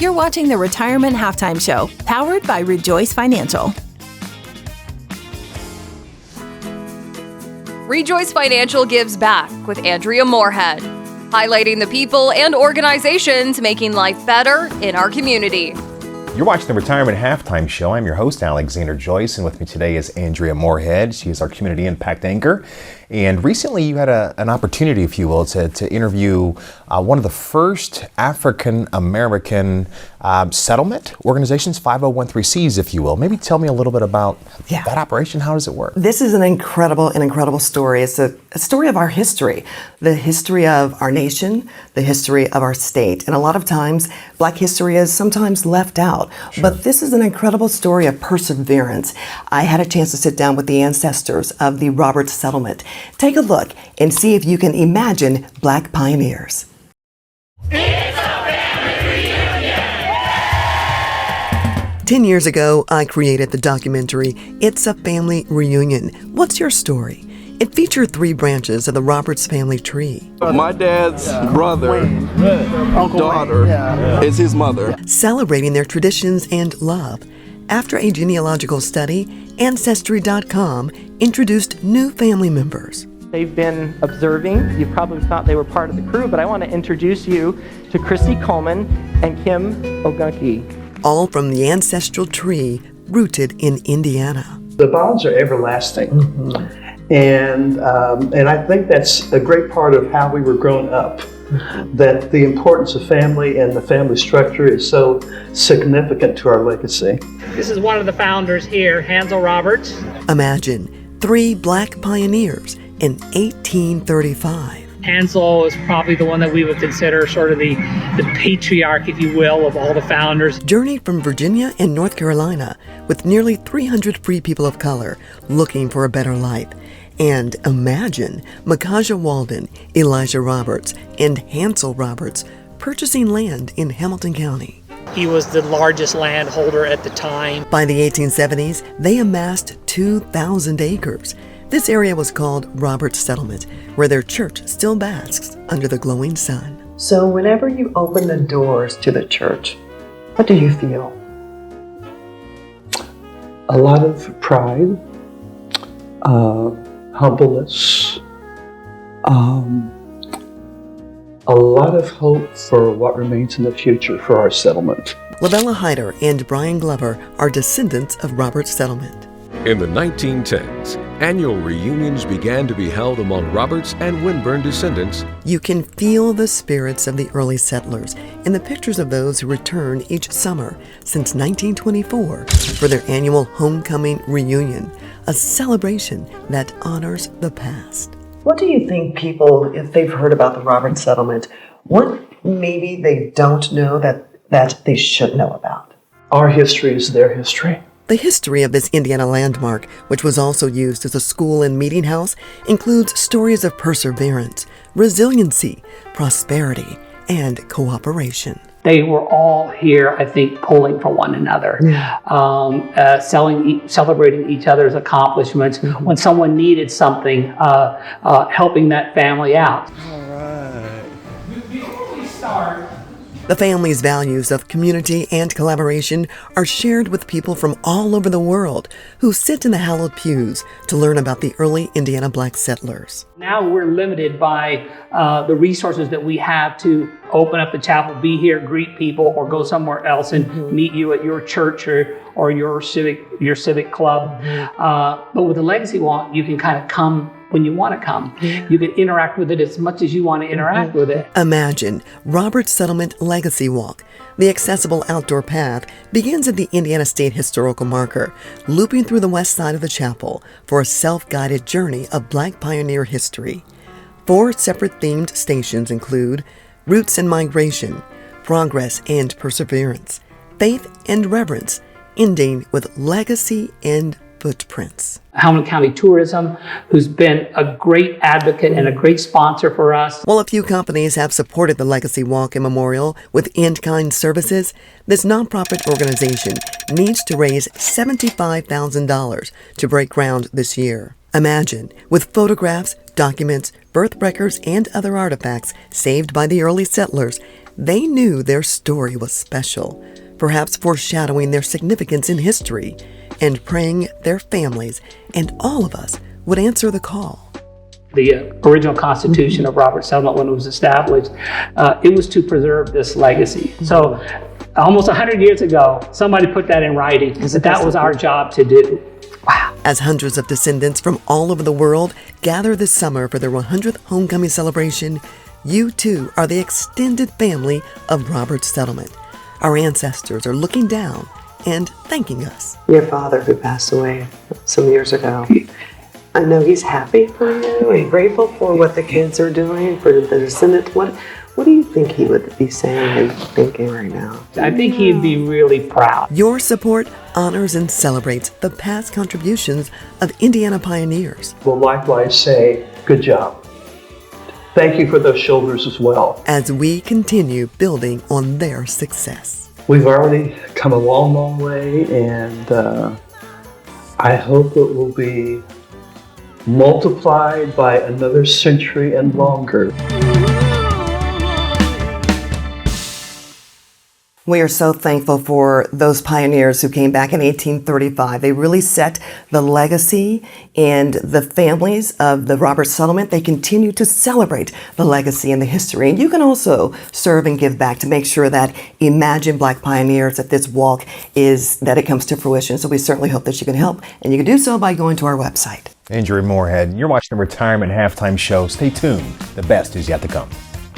You're watching the Retirement Halftime Show, powered by ReJoyce Financial. ReJoyce Financial gives back with Andrea Morehead, highlighting the people and organizations making life better in our community. You're watching the Retirement Halftime Show. I'm your host, Alexander Joyce, and with me today is Andrea Morehead. She is our community impact anchor. And recently you had an opportunity, if you will, to interview one of the first African-American settlement organizations, 5013Cs, if you will. Maybe tell me a little bit about that operation. How does it work? This is an incredible story. It's a story of our history, the history of our nation, the history of our state. And a lot of times, Black history is sometimes left out. Sure. But this is an incredible story of perseverance. I had a chance to sit down with the ancestors of the Roberts settlement. Take a look and see if you can imagine Black pioneers. It's a family reunion! 10 years ago, I created the documentary, It's a Family Reunion. What's your story? It featured 3 branches of the Roberts family tree. My dad's brother, daughter, is his mother. Celebrating their traditions and love. After a genealogical study, Ancestry.com introduced new family members. They've been observing. You probably thought they were part of the crew, but I want to introduce you to Chrissy Coleman and Kim Ogunki. All from the ancestral tree rooted in Indiana. The bonds are everlasting. Mm-hmm. And I think that's a great part of how we were grown up, that the importance of family and the family structure is so significant to our legacy. This is one of the founders here, Hansel Roberts. Imagine 3 Black pioneers in 1835. Hansel is probably the one that we would consider sort of the patriarch, if you will, of all the founders. Journeyed from Virginia and North Carolina with nearly 300 free people of color looking for a better life. And imagine Micajah Walden, Elijah Roberts, and Hansel Roberts purchasing land in Hamilton County. He was the largest landholder at the time. By the 1870s, they amassed 2,000 acres. This area was called Roberts Settlement, where their church still basks under the glowing sun. So whenever you open the doors to the church, what do you feel? A lot of pride, humbleness, a lot of hope for what remains in the future for our settlement. Lavella Hyder and Brian Glover are descendants of Roberts Settlement. In the 1910s, annual reunions began to be held among Roberts and Winburn descendants. You can feel the spirits of the early settlers in the pictures of those who return each summer since 1924 for their annual homecoming reunion, a celebration that honors the past. What do you think people, if they've heard about the Roberts settlement, what maybe they don't know that they should know about? Our history is their history. The history of this Indiana landmark, which was also used as a school and meeting house, includes stories of perseverance, resiliency, prosperity, and cooperation. They were all here, I think, pulling for one another, celebrating each other's accomplishments. Mm-hmm. When someone needed something, helping that family out. All right. Before we start, the family's values of community and collaboration are shared with people from all over the world who sit in the hallowed pews to learn about the early Indiana Black settlers. Now we're limited by the resources that we have to open up the chapel, be here, greet people, or go somewhere else and meet you at your church or your civic club. But with the Legacy Walk, you can kind of come when you want to come. You can interact with it as much as you want to interact with it. Imagine Roberts Settlement Legacy Walk. The accessible outdoor path begins at the Indiana State Historical Marker, looping through the west side of the chapel for a self-guided journey of Black pioneer history. 4 separate themed stations include Roots and Migration, Progress and Perseverance, Faith and Reverence, ending with Legacy and Footprints. Hamilton County Tourism, who's been a great advocate and a great sponsor for us. While a few companies have supported the Legacy Walk and Memorial with in-kind services, this nonprofit organization needs to raise $75,000 to break ground this year. Imagine, with photographs, documents, birth records, and other artifacts saved by the early settlers, They knew their story was special, perhaps foreshadowing their significance in history, and praying their families and all of us would answer the call. The original Constitution of Roberts Settlement, when it was established, it was to preserve this legacy. So almost 100 years ago, somebody put that in writing, that was our job to do. Wow. As hundreds of descendants from all over the world gather this summer for their 100th homecoming celebration, you too are the extended family of Roberts Settlement. Our ancestors are looking down and thanking us. Your father, who passed away some years ago, I know he's happy for you and grateful for what the kids are doing, for the descendants. What do you think he would be saying and thinking right now? I think he'd be really proud. Your support honors and celebrates the past contributions of Indiana pioneers. We'll likewise say, good job. Thank you for those shoulders as well. As we continue building on their success. We've already come a long, long way, and I hope it will be multiplied by another century and longer. We are so thankful for those pioneers who came back in 1835. They really set the legacy, and the families of the Roberts Settlement, they continue to celebrate the legacy and the history. And you can also serve and give back to make sure that Imagine Black Pioneers, that this walk that it comes to fruition. So we certainly hope that you can help, and you can do so by going to our website. Andrea Morehead, you're watching the Retirement Halftime Show. Stay tuned. The best is yet to come.